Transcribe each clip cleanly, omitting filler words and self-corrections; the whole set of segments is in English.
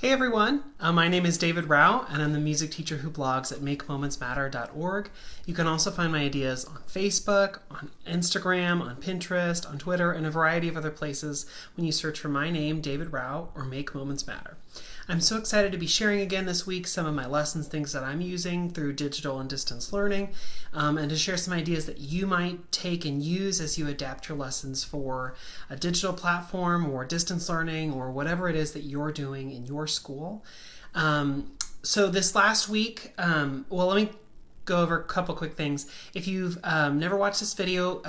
Hey everyone, my name is David Rao and I'm the music teacher who blogs at makemomentsmatter.org. You can also find my ideas on Facebook, on Instagram, on Pinterest, on Twitter, and a variety of other places when you search for my name, David Rao, or Make Moments Matter. I'm so excited to be sharing again this week some of my lessons, things that I'm using through digital and distance learning, and to share some ideas that you might take and use as you adapt your lessons for a digital platform or distance learning or whatever it is that you're doing in your school. So this last week, let me go over a couple quick things. If you've never watched this video,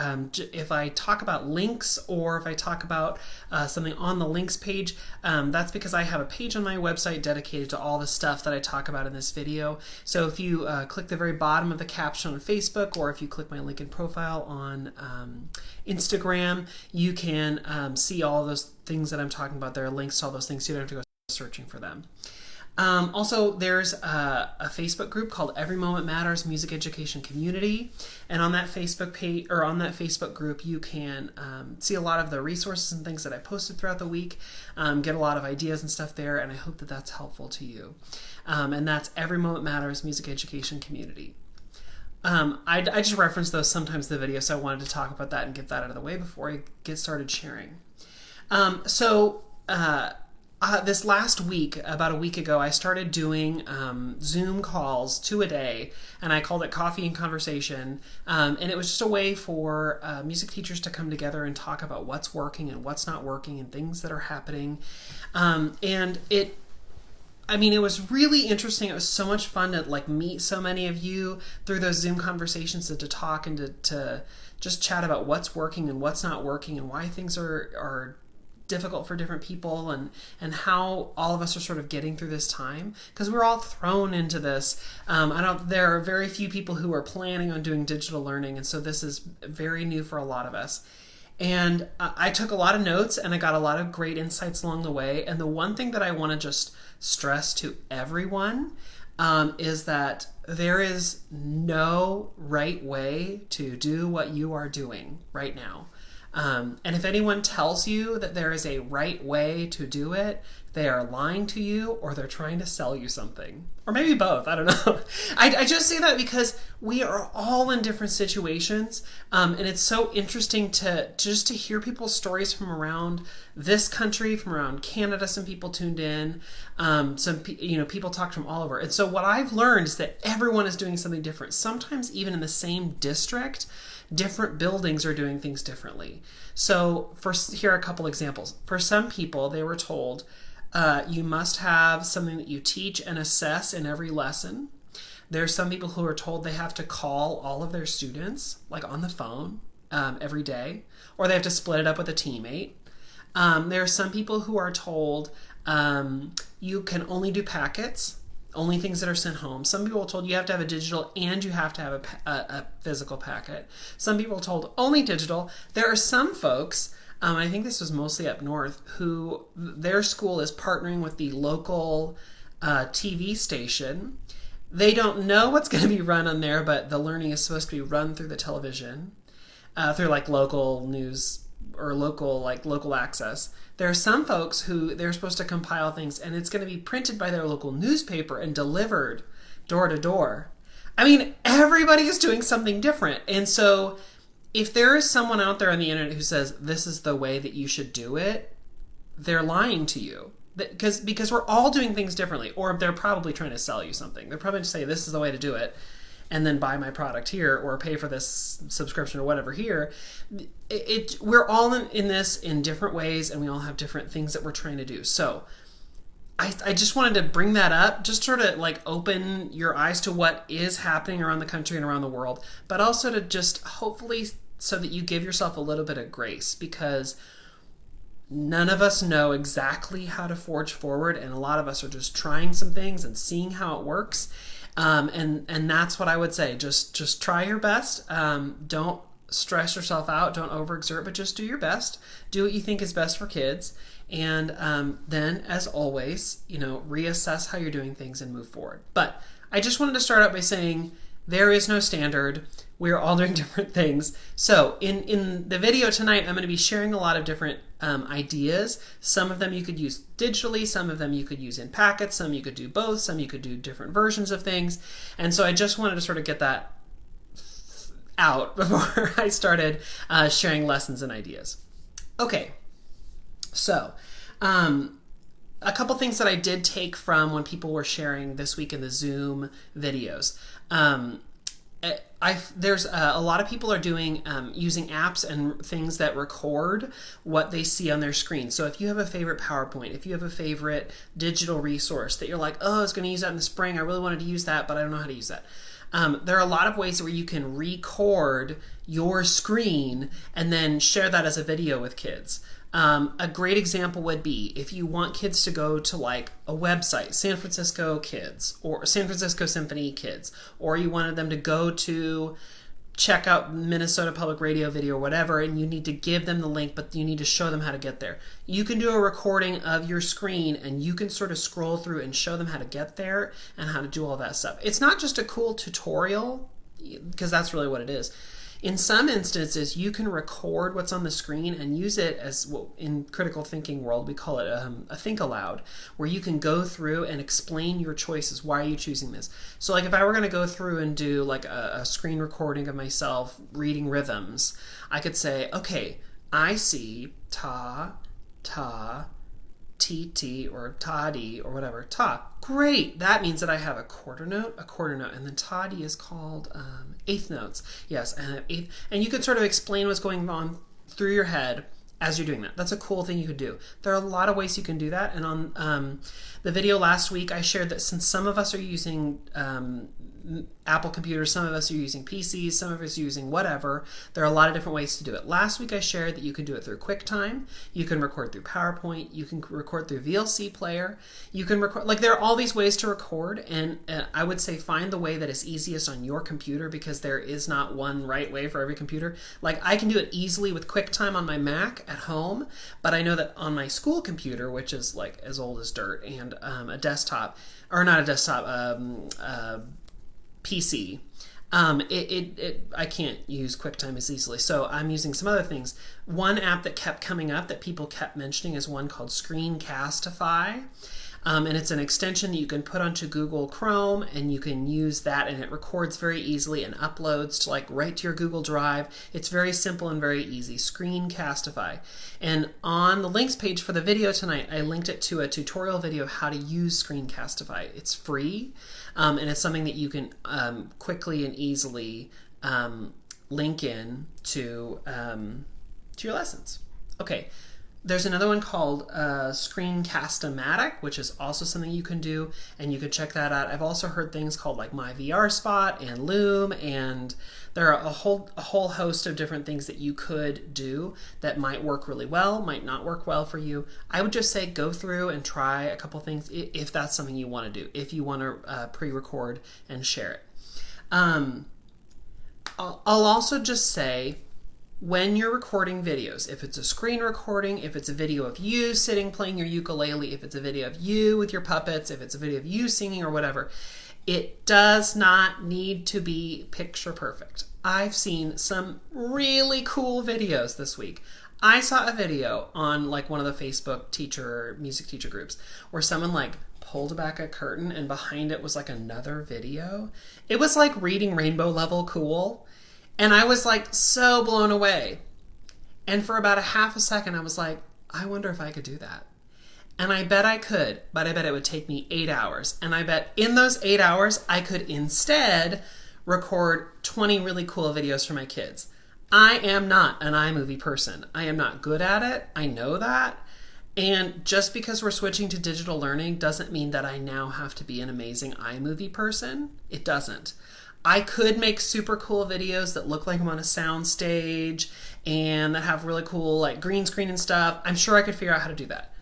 if I talk about links or if I talk about something on the links page, that's because I have a page on my website dedicated to all the stuff that I talk about in this video. So if you click the very bottom of the caption on Facebook, or if you click my link in profile on Instagram, you can see all those things that I'm talking about. There are links to all those things, so you don't have to go searching for them. Also, there's a Facebook group called Every Moment Matters Music Education Community, and on that Facebook page or on that Facebook group, you can see a lot of the resources and things that I posted throughout the week. Get a lot of ideas and stuff there, and I hope that that's helpful to you. And that's Every Moment Matters Music Education Community. I just reference those sometimes in the video, so I wanted to talk about that and get that out of the way before I get started sharing. This last week, about a week ago, I started doing Zoom calls 2 a day, and I called it Coffee and Conversation. And it was just a way for music teachers to come together and talk about what's working and what's not working and things that are happening. And it was really interesting. It was so much fun to meet so many of you through those Zoom conversations and to talk and to just chat about what's working and what's not working and why things are difficult for different people and how all of us are sort of getting through this time, because we're all thrown into this. There are very few people who are planning on doing digital learning, and so this is very new for a lot of us. And I took a lot of notes and I got a lot of great insights along the way. And the one thing that I want to just stress to everyone is that there is no right way to do what you are doing right now. And if anyone tells you that there is a right way to do it, they are lying to you or they're trying to sell you something. Or maybe both, I don't know. I just say that because we are all in different situations, and it's so interesting to hear people's stories from around this country, from around Canada. Some people tuned in, people talked from all over. And so what I've learned is that everyone is doing something different. Sometimes even in the same district, different buildings are doing things differently. So here are a couple examples. For some people, they were told you must have something that you teach and assess in every lesson. There's some people who are told they have to call all of their students, on the phone, every day, or they have to split it up with a teammate. There are some people who are told you can only do packets, only things that are sent home. Some people are told you have to have a digital and you have to have a physical packet. Some people are told only digital. There are some folks, I think this was mostly up north, who their school is partnering with the local TV station. They don't know what's going to be run on there, but the learning is supposed to be run through the television, through local news or local access. There are some folks who they're supposed to compile things and it's going to be printed by their local newspaper and delivered door to door. Everybody is doing something different. And so if there is someone out there on the internet who says this is the way that you should do it, they're lying to you. Because we're all doing things differently, or they're probably trying to sell you something. They're probably going to say this is the way to do it, and then buy my product here or pay for this subscription or whatever here. We're all in this in different ways, and we all have different things that we're trying to do. So I just wanted to bring that up, just sort of open your eyes to what is happening around the country and around the world, but also to just hopefully so that you give yourself a little bit of grace, because none of us know exactly how to forge forward, and a lot of us are just trying some things and seeing how it works. And that's what I would say. Just try your best. Don't stress yourself out. Don't overexert, but just do your best. Do what you think is best for kids. And then, as always, reassess how you're doing things and move forward. But I just wanted to start out by saying There is no standard. We're all doing different things. So in the video tonight, I'm going to be sharing a lot of different ideas. Some of them you could use digitally, some of them you could use in packets, some you could do both, some you could do different versions of things. And so I just wanted to sort of get that out before I started sharing lessons and ideas. Okay, so a couple things that I did take from when people were sharing this week in the Zoom videos. There's a lot of people are doing using apps and things that record what they see on their screen. So if you have a favorite PowerPoint, if you have a favorite digital resource that you're like, oh, I was going to use that in the spring, I really wanted to use that, but I don't know how to use that. There are a lot of ways where you can record your screen and then share that as a video with kids. A great example would be if you want kids to go to like a website, San Francisco Kids or San Francisco Symphony Kids, or you wanted them to go to check out Minnesota Public Radio video or whatever, and you need to give them the link, but you need to show them how to get there. You can do a recording of your screen and you can sort of scroll through and show them how to get there and how to do all that stuff. It's not just a cool tutorial, because that's really what it is. In some instances, you can record what's on the screen and use it as, well, in critical thinking world, we call it a think aloud, where you can go through and explain your choices. Why are you choosing this? So like if I were going to go through and do like a screen recording of myself reading rhythms, I could say, okay, I see ta, ta, T, or ta-di, or whatever. Ta. Great. That means that I have a quarter note, and then ta-di is called eighth notes. Yes, and eighth. And you could sort of explain what's going on through your head as you're doing that. That's a cool thing you could do. There are a lot of ways you can do that. And on the video last week, I shared that since some of us are using Apple computers, some of us are using PCs, some of us are using whatever. There are a lot of different ways to do it. Last week I shared that you can do it through QuickTime, you can record through PowerPoint, you can record through VLC Player, you can record, like there are all these ways to record, and I would say find the way that is easiest on your computer, because there is not one right way for every computer. Like I can do it easily with QuickTime on my Mac at home, but I know that on my school computer, which is like as old as dirt, and a desktop, or not a desktop, PC, I can't use QuickTime as easily, so I'm using some other things. One app that kept coming up that people kept mentioning is one called Screencastify, and it's an extension that you can put onto Google Chrome, and you can use that, and it records very easily and uploads to like right to your Google Drive. It's very simple and very easy. Screencastify. And on the links page for the video tonight, I linked it to a tutorial video of how to use Screencastify. It's free, and it's something that you can quickly and easily link in to your lessons. Okay. There's another one called Screencast-O-Matic, which is also something you can do, and you can check that out. I've also heard things called like My VR Spot and Loom, and there are a whole host of different things that you could do that might work really well, might not work well for you. I would just say go through and try a couple things if that's something you want to do, if you want to pre-record and share it. I'll also just say, when you're recording videos, if it's a screen recording, if it's a video of you sitting playing your ukulele, if it's a video of you with your puppets, if it's a video of you singing or whatever, it does not need to be picture perfect. I've seen some really cool videos this week. I saw a video on like one of the Facebook music teacher groups where someone like pulled back a curtain and behind it was like another video. It was like reading Rainbow level cool. And I was like so blown away. And for about a half a second, I was like, I wonder if I could do that. And I bet I could, but I bet it would take me 8 hours. And I bet in those 8 hours, I could instead record 20 really cool videos for my kids. I am not an iMovie person. I am not good at it. I know that. And just because we're switching to digital learning doesn't mean that I now have to be an amazing iMovie person. It doesn't. I could make super cool videos that look like I'm on a sound stage and that have really cool like green screen and stuff. I'm sure I could figure out how to do that.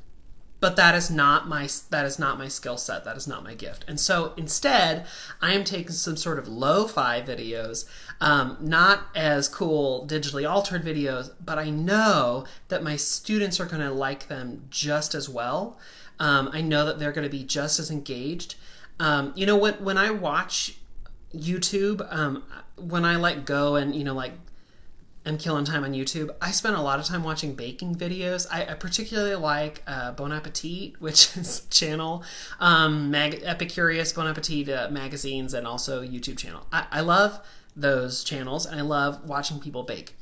But that is not my skill set. That is not my gift. And so instead, I am taking some sort of lo-fi videos, not as cool digitally altered videos, but I know that my students are going to like them just as well. I know that they're going to be just as engaged. You know, when I watch YouTube, when I like go and, like, I'm killing time on YouTube, I spend a lot of time watching baking videos. I particularly like Bon Appetit, which is a channel, Epicurious, Bon Appetit magazines, and also YouTube channel. I love those channels, and I love watching people bake.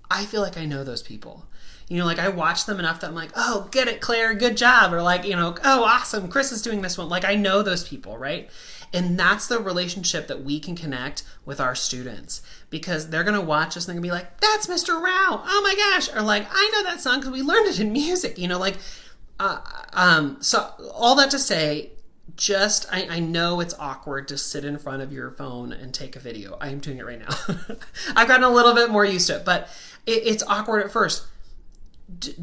I feel like I know those people. Like, I watch them enough that I'm like, oh, get it, Claire, good job. Or like, oh, awesome, Chris is doing this one. Like, I know those people, right? And that's the relationship that we can connect with our students, because they're going to watch us and they're going to be like, that's Mr. Rao. Oh my gosh. Or like, I know that song because we learned it in music, so all that to say, I know it's awkward to sit in front of your phone and take a video. I am doing it right now. I've gotten a little bit more used to it, but it's awkward at first.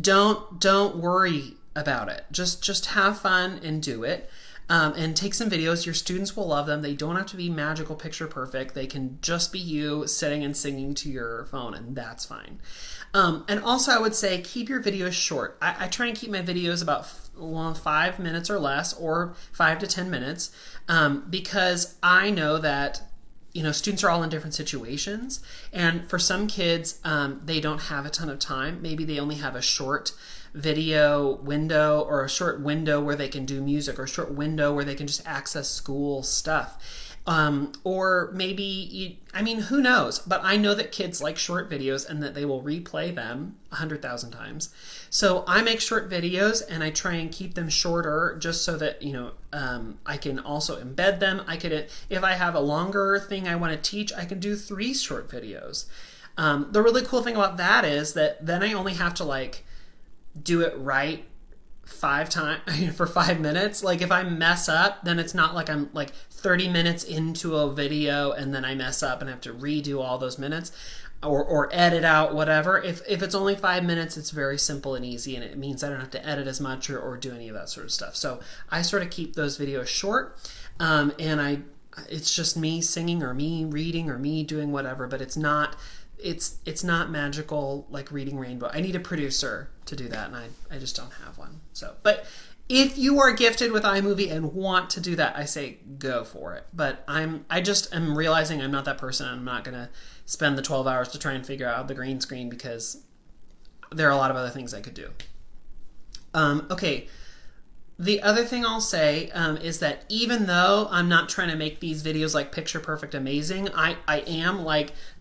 Don't worry about it. Just have fun and do it. And take some videos. Your students will love them. They don't have to be magical picture perfect. They can just be you sitting and singing to your phone, and that's fine. And also, I would say keep your videos short. I try and keep my videos about 5 minutes or less, or 5 to 10 minutes, because I know that students are all in different situations, and for some kids, they don't have a ton of time. Maybe they only have a short video window, or a short window where they can do music, or a short window where they can just access school stuff. Or maybe, who knows? But I know that kids like short videos and that they will replay them 100,000 times. So I make short videos and I try and keep them shorter, just so that, I can also embed them. If I have a longer thing I want to teach, I can do 3 short videos. The really cool thing about that is that then I only have to do it right 5 times for 5 minutes. Like, if I mess up, then it's not like I'm 30 minutes into a video and then I mess up and have to redo all those minutes or edit out whatever. If it's only 5 minutes, it's very simple and easy, and it means I don't have to edit as much or do any of that sort of stuff. So I sort of keep those videos short, and it's just me singing or me reading or me doing whatever, but it's not magical like reading Rainbow. I need a producer to do that, and I just don't have one. So, but if you are gifted with iMovie and want to do that, I say go for it. But I just am realizing I'm not that person. I'm not going to spend the 12 hours to try and figure out the green screen, because there are a lot of other things I could do. Okay. The other thing I'll say is that even though I'm not trying to make these videos like picture perfect amazing, I am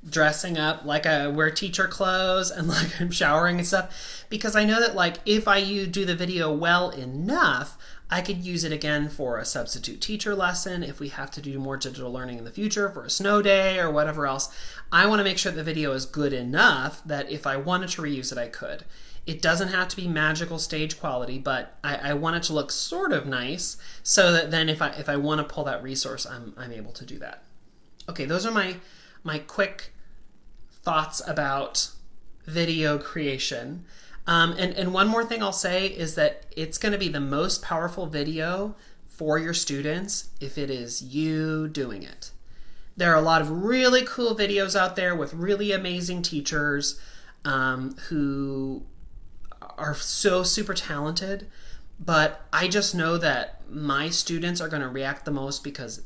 dressing up like I wear teacher clothes and I'm showering and stuff, because I know that if I do the video well enough, I could use it again for a substitute teacher lesson, if we have to do more digital learning in the future, for a snow day or whatever else. I want to make sure the video is good enough that if I wanted to reuse it, I could. It doesn't have to be magical stage quality, but I want it to look sort of nice, so that then if I want to pull that resource, I'm able to do that. Okay, those are my quick thoughts about video creation. And one more thing I'll say is that it's going to be the most powerful video for your students if it is you doing it. There are a lot of really cool videos out there with really amazing teachers who are so super talented, but I just know that my students are going to react the most because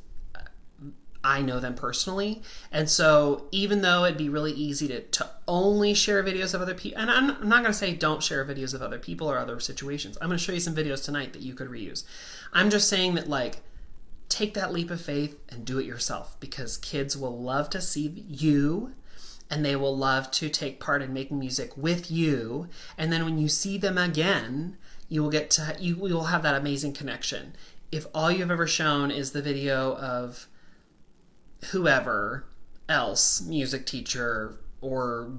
I know them personally. And so even though it'd be really easy to only share videos of other people, and I'm not going to say don't share videos of other people or other situations. I'm going to show you some videos tonight that you could reuse. I'm just saying that take that leap of faith and do it yourself, because kids will love to see you, and they will love to take part in making music with you. And then when you see them again, you will have that amazing connection. If all you've ever shown is the video of whoever else, music teacher or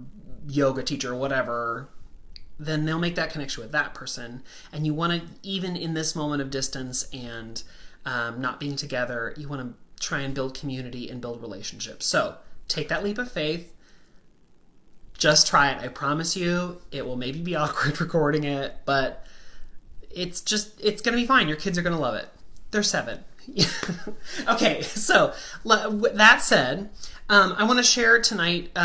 yoga teacher or whatever, then they'll make that connection with that person. And you want to, even in this moment of distance and not being together, you want to try and build community and build relationships. So take that leap of faith. Just try it. I promise you, it will maybe be awkward recording it, but it's going to be fine. Your kids are going to love it. They're 7. Okay, so that said, I want to share tonight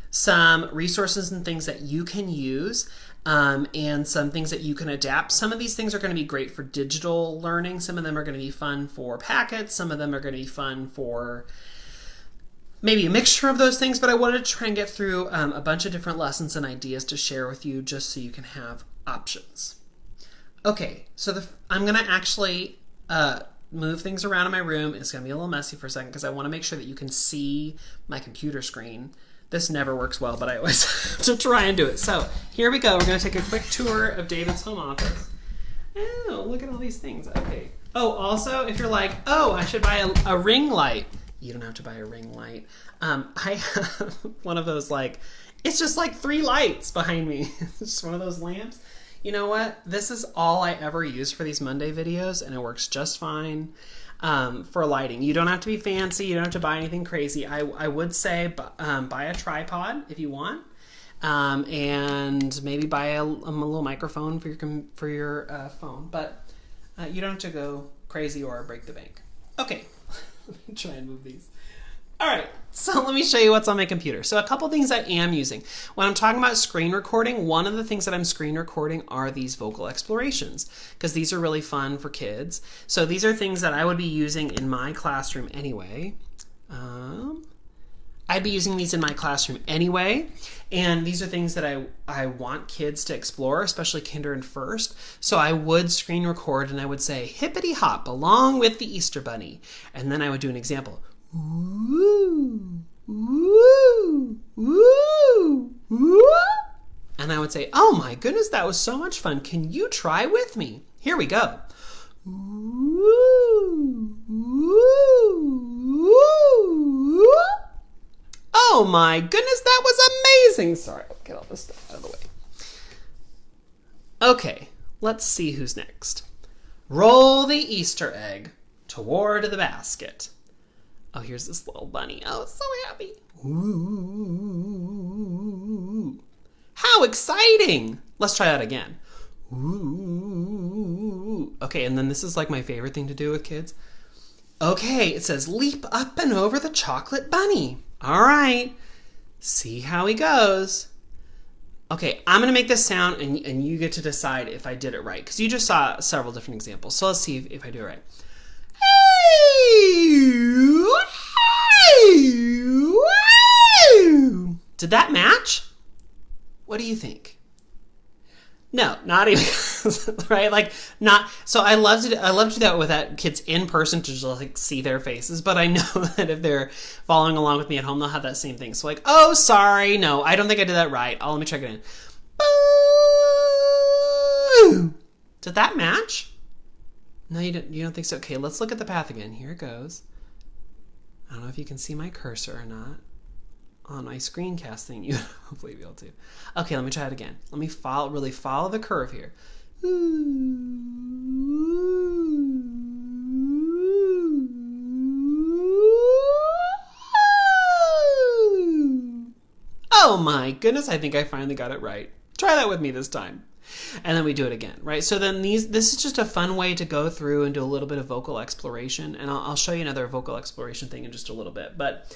some resources and things that you can use, and some things that you can adapt. Some of these things are going to be great for digital learning. Some of them are going to be fun for packets. Some of them are going to be fun for maybe a mixture of those things, but I wanted to try and get through a bunch of different lessons and ideas to share with you just so you can have options. Okay, so I'm going to actually move things around in my room. It's going to be a little messy for a second because I want to make sure that you can see my computer screen. This never works well, but I always have to try and do it. So here we go. We're going to take a quick tour of David's home office. Oh, look at all these things. Okay. Oh, also, if you're like, oh, I should buy a ring light. You don't have to buy a ring light. I have one of those, like, it's just like 3 lights behind me. It's just one of those lamps. You know what? This is all I ever use for these Monday videos, and it works just fine for lighting. You don't have to be fancy. You don't have to buy anything crazy. I would say buy a tripod if you want, and maybe buy a little microphone for your phone. But you don't have to go crazy or break the bank. Okay. Let me try and move these. All right, so let me show you what's on my computer. So a couple things I am using. When I'm talking about screen recording, one of the things that I'm screen recording are these vocal explorations, because these are really fun for kids. So these are things that I would be using in my classroom anyway. I'd be using these in my classroom anyway, and these are things that I want kids to explore, especially kinder and first. So I would screen record and I would say, hippity hop along with the Easter Bunny. And then I would do an example. Woo, woo, woo, woo. And I would say, oh my goodness, that was so much fun. Can you try with me? Here we go. Woo, woo, woo. Oh my goodness, that was amazing. Sorry, I'll get all this stuff out of the way. Okay, let's see who's next. Roll the Easter egg toward the basket. Oh, here's this little bunny. Oh, it's so happy. Ooh. How exciting. Let's try that again. Ooh. Okay, and then this is like my favorite thing to do with kids. Okay, it says leap up and over the chocolate bunny. All right, see how he goes. Okay, I'm gonna make this sound and you get to decide if I did it right, because you just saw several different examples. So let's see if I do it right. Did that match? What do you think? No, not even, right? Like, not. So I love to do that with kids in person to just like see their faces. But I know that if they're following along with me at home, they'll have that same thing. So like, oh, sorry, no, I don't think I did that right. Oh, let me try again. Boo! Did that match? No, you don't think so. Okay, let's look at the path again. Here it goes. I don't know if you can see my cursor or not. On my screencast thing, you hopefully be able to. Okay, let me try it again. Let me really follow the curve here. Oh my goodness, I think I finally got it right. Try that with me this time. And then we do it again, right? So then this is just a fun way to go through and do a little bit of vocal exploration. And I'll show you another vocal exploration thing in just a little bit. But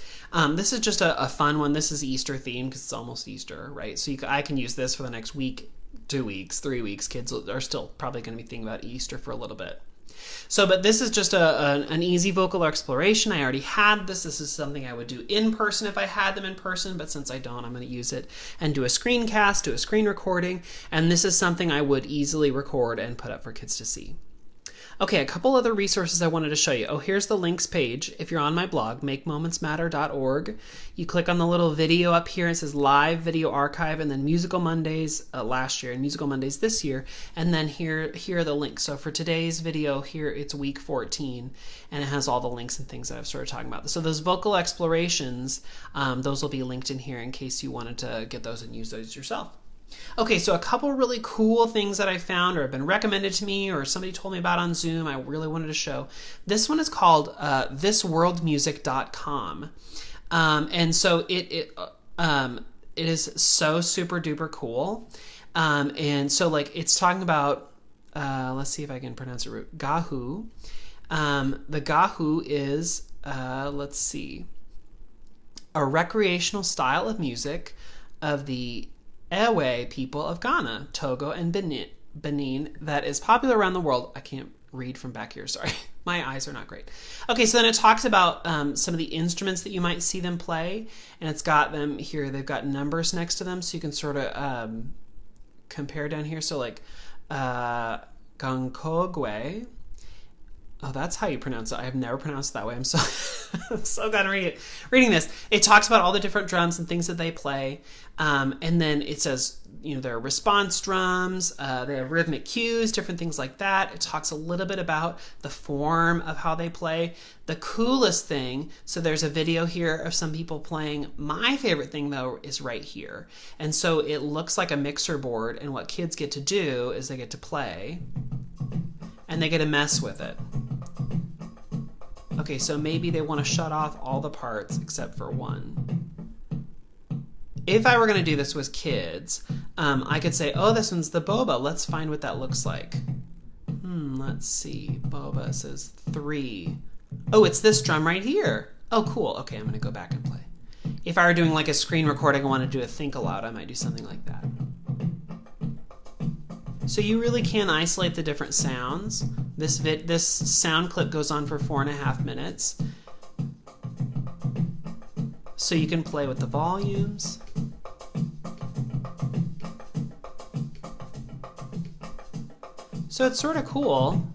this is just a fun one. This is Easter themed because it's almost Easter, right? So I can use this for the next week, 2 weeks, 3 weeks. Kids are still probably going to be thinking about Easter for a little bit. So, but this is just an easy vocal exploration. I already had this. This is something I would do in person if I had them in person, but since I don't, I'm going to use it and do a screencast, do a screen recording, and this is something I would easily record and put up for kids to see. Okay, a couple other resources I wanted to show you. Oh, here's the links page. If you're on my blog, makemomentsmatter.org, you click on the little video up here. It says Live Video Archive, and then Musical Mondays last year and Musical Mondays this year. And then here are the links. So for today's video here, it's week 14, and it has all the links and things that I've started talking about. So those vocal explorations, those will be linked in here in case you wanted to get those and use those yourself. Okay, so a couple really cool things that I found or have been recommended to me or somebody told me about on Zoom I really wanted to show. This one is called thisworldmusic.com. And so it is so super duper cool. And so like it's talking about, let's see if I can pronounce it right, Gahu. The Gahu is, let's see, a recreational style of music of the Ewe people of Ghana, Togo, and Benin that is popular around the world. I can't read from back here. Sorry, my eyes are not great. Okay, so then it talks about some of the instruments that you might see them play, and it's got them here. They've got numbers next to them, so you can sort of compare down here. So like Gankogwe. Oh, that's how you pronounce it. I have never pronounced it that way. I'm so I'm so glad I'm reading this. It talks about all the different drums and things that they play, and then it says, you know, there are response drums, they have rhythmic cues, different things like that. It talks a little bit about the form of how they play. The coolest thing, so there's a video here of some people playing. My favorite thing, though, is right here. And so it looks like a mixer board, and what kids get to do is they get to play, and they get to mess with it. Okay, so maybe they want to shut off all the parts except for one. If I were going to do this with kids, I could say, oh, this one's the boba. Let's find what that looks like. Let's see. Boba says 3. Oh, it's this drum right here. Oh, cool. Okay, I'm going to go back and play. If I were doing like a screen recording and wanted to do a think aloud, I might do something like that. So you really can isolate the different sounds. This sound clip goes on for 4.5 minutes. So you can play with the volumes. So it's sort of cool.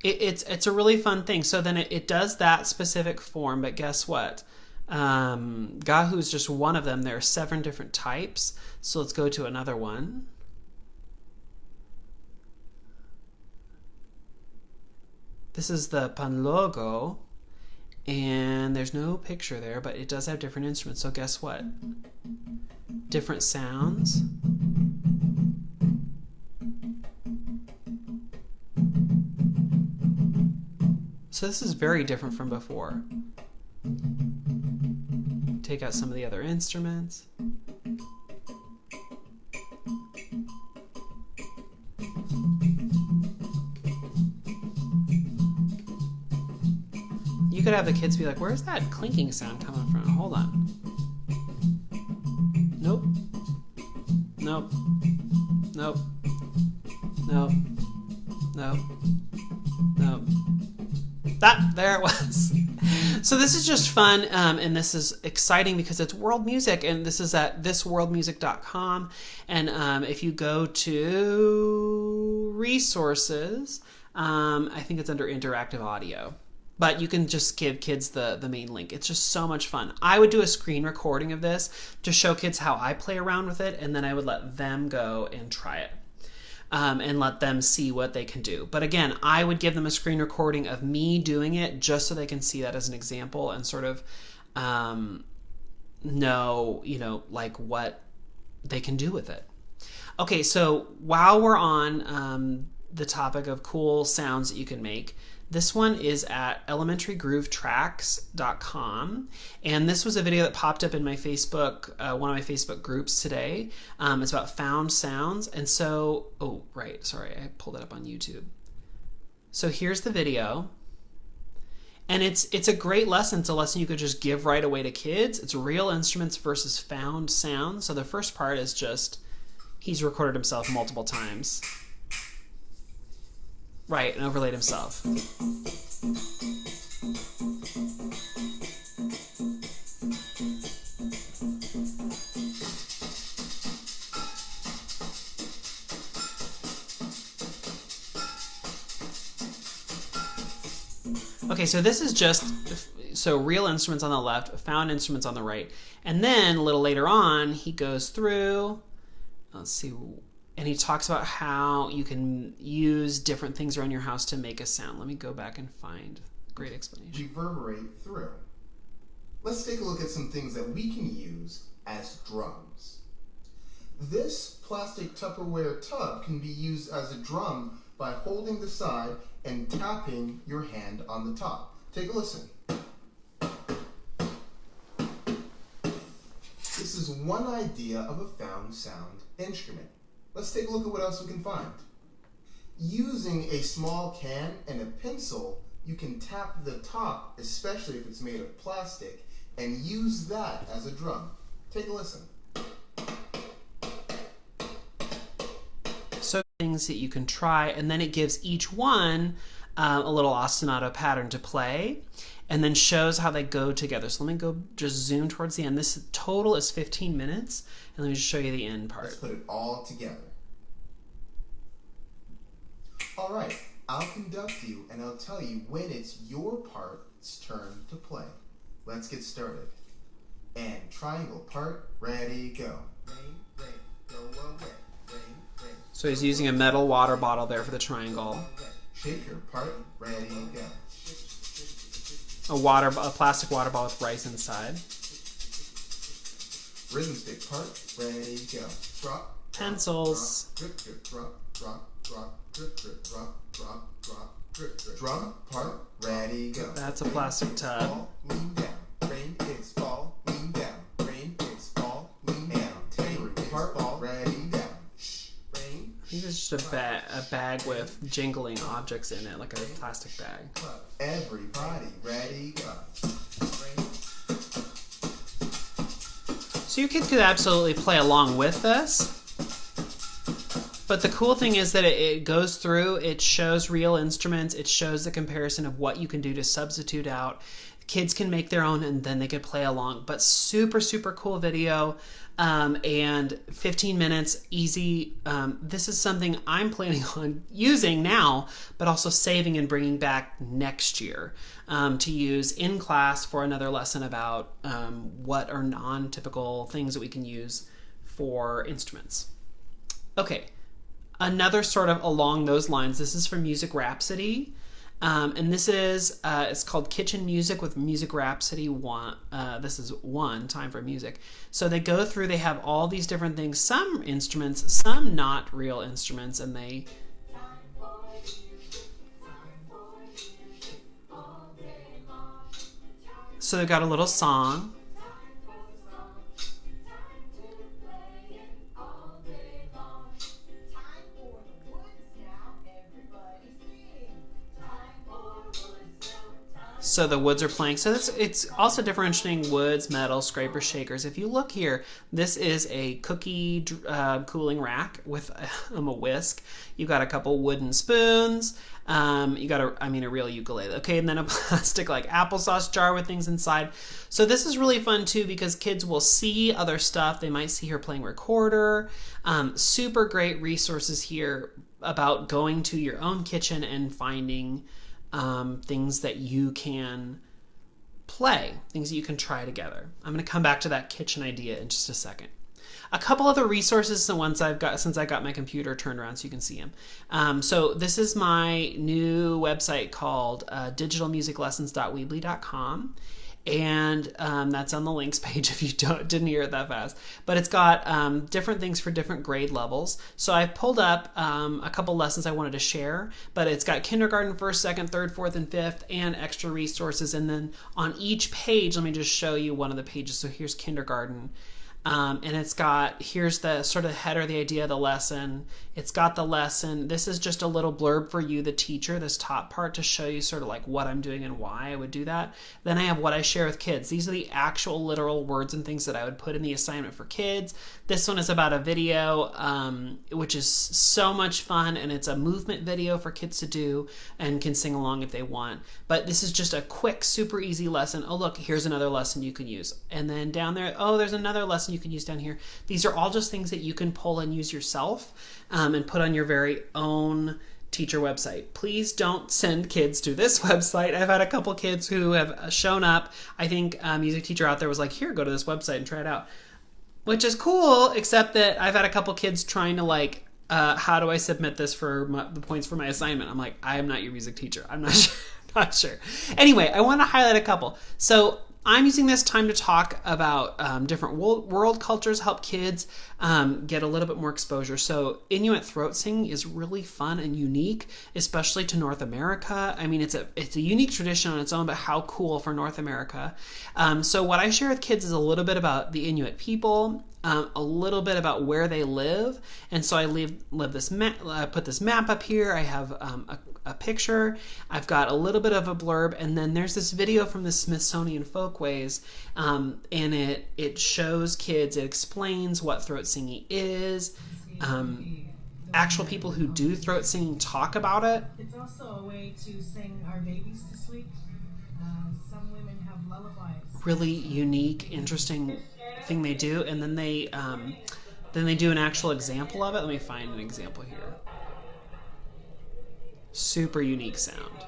It's a really fun thing. So then it does that specific form, but guess what? Gahu is just one of them. There are 7 different types. So let's go to another one. This is the Panlogo, and there's no picture there, but it does have different instruments. So guess what? Different sounds. So this is very different from before. Take out some of the other instruments. You could have the kids be like, where's that clinking sound coming from? Hold on. Nope. Nope. Nope. Nope. Nope. Nope. There it was. So this is just fun, and this is exciting because it's world music, and this is at thisworldmusic.com. And if you go to resources, I think it's under interactive audio. But you can just give kids the main link. It's just so much fun. I would do a screen recording of this to show kids how I play around with it, and then I would let them go and try it. And let them see what they can do. But again, I would give them a screen recording of me doing it just so they can see that as an example and sort of know, you know, like what they can do with it. Okay, so while we're on the topic of cool sounds that you can make, this one is at elementarygroovetracks.com, and this was a video that popped up in my Facebook, one of my Facebook groups today. It's about found sounds, and so, oh, right, sorry, I pulled it up on YouTube. So here's the video, and it's a great lesson. It's a lesson you could just give right away to kids. It's real instruments versus found sounds. So the first part is just, he's recorded himself multiple times. Right, and overlaid himself. Okay, so this is just, so real instruments on the left, found instruments on the right. And then a little later on, he goes through, let's see, and he talks about how you can use different things around your house to make a sound. Let me go back and find a great explanation. Reverberate through. Let's take a look at some things that we can use as drums. This plastic Tupperware tub can be used as a drum by holding the side and tapping your hand on the top. Take a listen. This is one idea of a found sound instrument. Let's take a look at what else we can find. Using a small can and a pencil, you can tap the top, especially if it's made of plastic, and use that as a drum. Take a listen. So things that you can try, and then it gives each one a little ostinato pattern to play, and then shows how they go together. So let me go just zoom towards the end. This total is 15 minutes, and let me just show you the end part. Let's put it all together. All right, I'll conduct you, and I'll tell you when it's your part's turn to play. Let's get started. And triangle part, ready, go. Rain, rain, go away. Rain, rain. So he's using a metal water bottle there for the triangle. Shake your part, ready, go. A plastic water bottle with rice inside. Rhythm stick part, ready, go. Drop. Pencils. Drip, drip, drop, drop, drop, drip, drip, drop, drop, drop, drip, drip. Drum part, ready, go. That's a plastic tub. Fall, lean down. Rain is fall, lean down. Rain is fall, lean down. Rain is fall, ready, down. Shh. Rain. I think it's just a bag with jingling objects in it, like a plastic bag. Everybody ready, go. So your kids could absolutely play along with this. But the cool thing is that it goes through, it shows real instruments, it shows the comparison of what you can do to substitute out. Kids can make their own and then they could play along. But super, super cool video. And 15 minutes, easy. This is something I'm planning on using now, but also saving and bringing back next year to use in class for another lesson about what are non-typical things that we can use for instruments. Okay, another sort of along those lines, this is from Music Rhapsody. And this is, it's called Kitchen Music with Music Rhapsody 1. This is 1, Time for Music. So they go through, they have all these different things, some instruments, some not real instruments, and they... So they've got a little song. So the woods are playing. So it's also differentiating woods, metal, scrapers, shakers. If you look here, this is a cookie cooling rack with a whisk. You've got a couple wooden spoons. You got a real ukulele. Okay, and then a plastic like applesauce jar with things inside. So this is really fun too because kids will see other stuff. They might see her playing recorder. Super great resources here about going to your own kitchen and finding things that you can play, things that you can try together. I'm going to come back to that kitchen idea in just a second. A couple other resources, the ones I've got since I got my computer turned around so you can see them. So this is my new website called digitalmusiclessons.weebly.com. And that's on the links page if you didn't hear it that fast. But it's got different things for different grade levels. So I've pulled up a couple lessons I wanted to share, but it's got kindergarten, 1st, 2nd, 3rd, 4th, and 5th, and extra resources. And then on each page, let me just show you one of the pages. So here's kindergarten. And it's got, here's the sort of header, the idea of the lesson. It's got the lesson. This is just a little blurb for you, the teacher, this top part to show you sort of like what I'm doing and why I would do that. Then I have what I share with kids. These are the actual literal words and things that I would put in the assignment for kids. This one is about a video, which is so much fun, and it's a movement video for kids to do and can sing along if they want. But this is just a quick, super easy lesson. Oh, look, here's another lesson you can use. And then down there, oh, there's another lesson you can use down here. These are all just things that you can pull and use yourself and put on your very own teacher website. Please don't send kids to this website. I've had a couple kids who have shown up. I think a music teacher out there was like, here, go to this website and try it out. Which is cool, except that I've had a couple kids trying to like, how do I submit this for the points for my assignment? I'm like, I am not your music teacher. I'm not sure. Not sure. Anyway, I want to highlight a couple. So I'm using this time to talk about different world cultures, help kids get a little bit more exposure. So Inuit throat singing is really fun and unique, especially to North America. I mean, it's a unique tradition on its own, but how cool for North America. So what I share with kids is a little bit about the Inuit people, a little bit about where they live. And so I put this map up here. I have a picture. I've got a little bit of a blurb, and then there's this video from the Smithsonian Folkways, and it shows kids, it explains what throat singing is. actual people who do throat singing talk about it. It's also a way to sing our babies to sleep. Some women have lullabies. Really unique, interesting thing they do, and then they do an actual example of it. Let me find an example here. Super unique sound.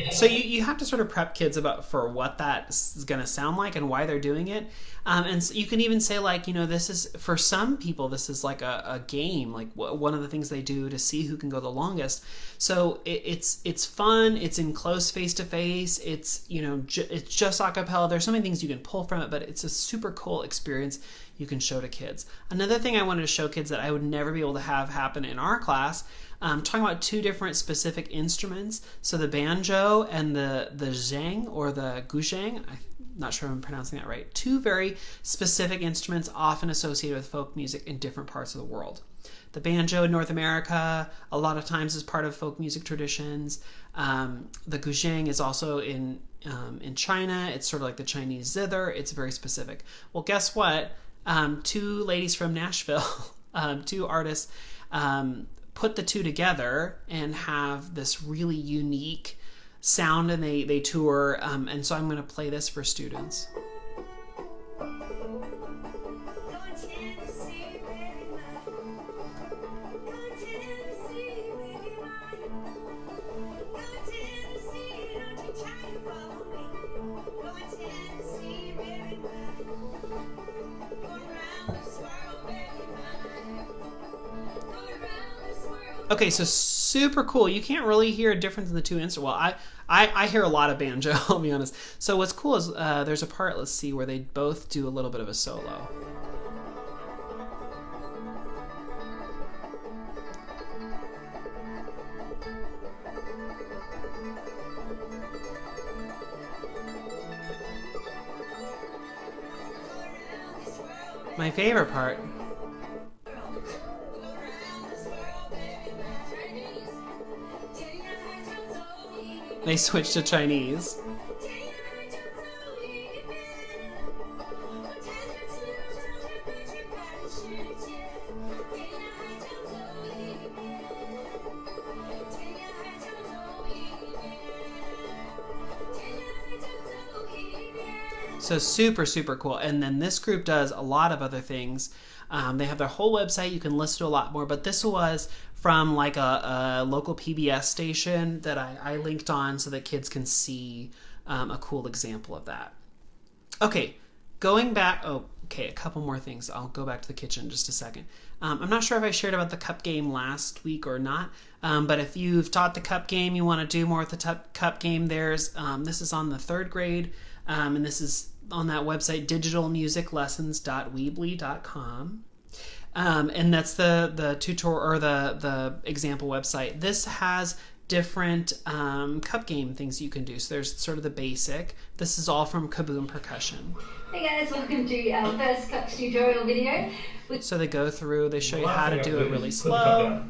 So you have to sort of prep kids for what that's going to sound like and why they're doing it. And so you can even say, like, this is, for some people, this is like a game, like one of the things they do to see who can go the longest. So it's fun. It's in close face-to-face. It's, it's just a cappella. There's so many things you can pull from it, but it's a super cool experience you can show to kids. Another thing I wanted to show kids that I would never be able to have happen in our class, talking about two different specific instruments. So the banjo and the zheng or the guzheng. I'm not sure if I'm pronouncing that right. Two very specific instruments often associated with folk music in different parts of the world. The banjo in North America a lot of times is part of folk music traditions. The guzheng is also in China. It's sort of like the Chinese zither. It's very specific. Well, guess what? Two ladies from Nashville, two artists, put the two together and have this really unique sound, and they tour, and so I'm going to play this for students. Okay, so super cool. You can't really hear a difference in the two instruments. Well, I hear a lot of banjo, I'll be honest. So what's cool is there's a part, let's see, where they both do a little bit of a solo. My favorite part. They switched to Chinese. So super, super cool. And then this group does a lot of other things. They have their whole website. You can listen to a lot more, but this was from like a local PBS station that I linked on so that kids can see a cool example of that. Okay, going back, a couple more things. I'll go back to the kitchen in just a second. I'm not sure if I shared about the cup game last week or not, but if you've taught the cup game, you want to do more with the cup game, this is on the 3rd grade, and this is on that website, digitalmusiclessons.weebly.com. And that's the tutorial or the example website. This has different cup game things you can do. So there's sort of the basic. This is all from Kaboom Percussion. Hey guys, welcome to our first cup tutorial video. So they go through, they show you how to do it really slow.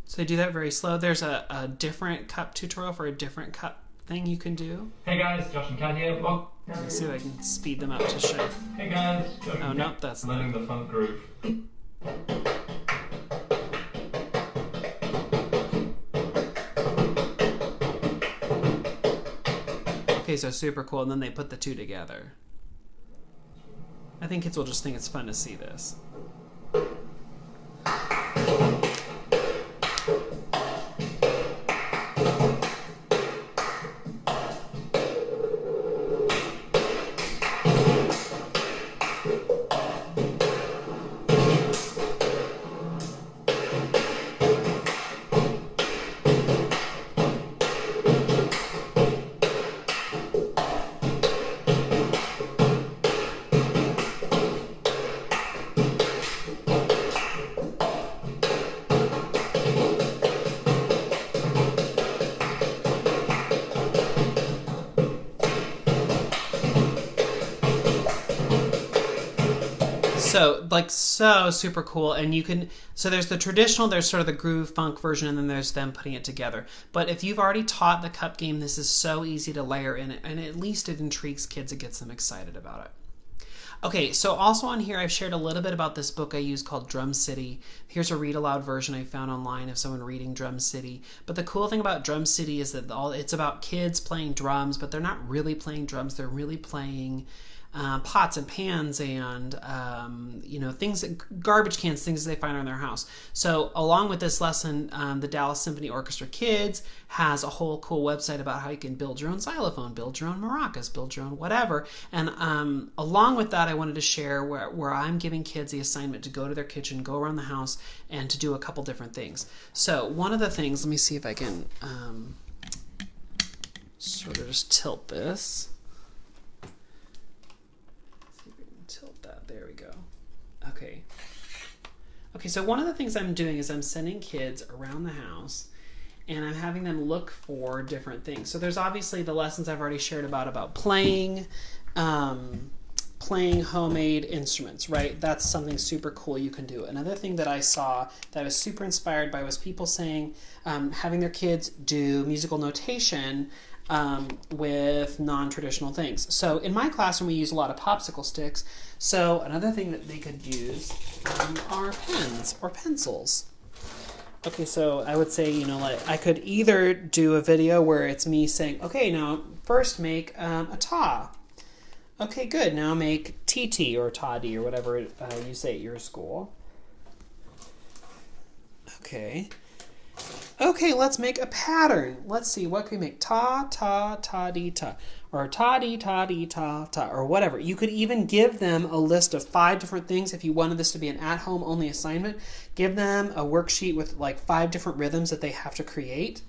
So they do that very slow. There's a different cup tutorial for a different cup thing you can do. Hey guys, Josh and Kat here. Let's see if I can speed them up to show. Hey guys, Josh and Kat. Nope, that's learning the funk groove. Okay, so super cool, and then they put the two together. I think kids will just think it's fun to see this. So like so super cool, and you can, so there's the traditional, there's sort of the groove funk version, and then there's them putting it together. But if you've already taught the cup game, this is so easy to layer in it, and at least it intrigues kids, it gets them excited about it. Okay, so also on here I've shared a little bit about this book I use called Drum City. Here's a read aloud version I found online of someone reading Drum City. But the cool thing about Drum City is that it's about kids playing drums, but they're not really playing drums, they're really playing pots and pans and things, garbage cans, things they find around their house. So along with this lesson, the Dallas Symphony Orchestra Kids has a whole cool website about how you can build your own xylophone, build your own maracas, build your own whatever. And along with that, I wanted to share where I'm giving kids the assignment to go to their kitchen, go around the house, and to do a couple different things. So one of the things, let me see if I can sort of just tilt this. Tilt that. There we go. Okay. Okay, so one of the things I'm doing is I'm sending kids around the house and I'm having them look for different things. So there's obviously the lessons I've already shared about playing, playing homemade instruments, right? That's something super cool you can do. Another thing that I saw that I was super inspired by was people saying, having their kids do musical notation with non-traditional things. So in my classroom, we use a lot of popsicle sticks. So another thing that they could use are pens or pencils. Okay, so I would say, like I could either do a video where it's me saying, okay, now first make a ta. Okay, good. Now make TT or toddy or whatever you say at your school. Okay. Okay, let's make a pattern. Let's see, what can we make? Ta, ta, ta, dee, ta. Or ta, dee, ta, dee, ta, ta, or whatever. You could even give them a list of 5 different things if you wanted this to be an at-home only assignment. Give them a worksheet with like 5 different rhythms that they have to create,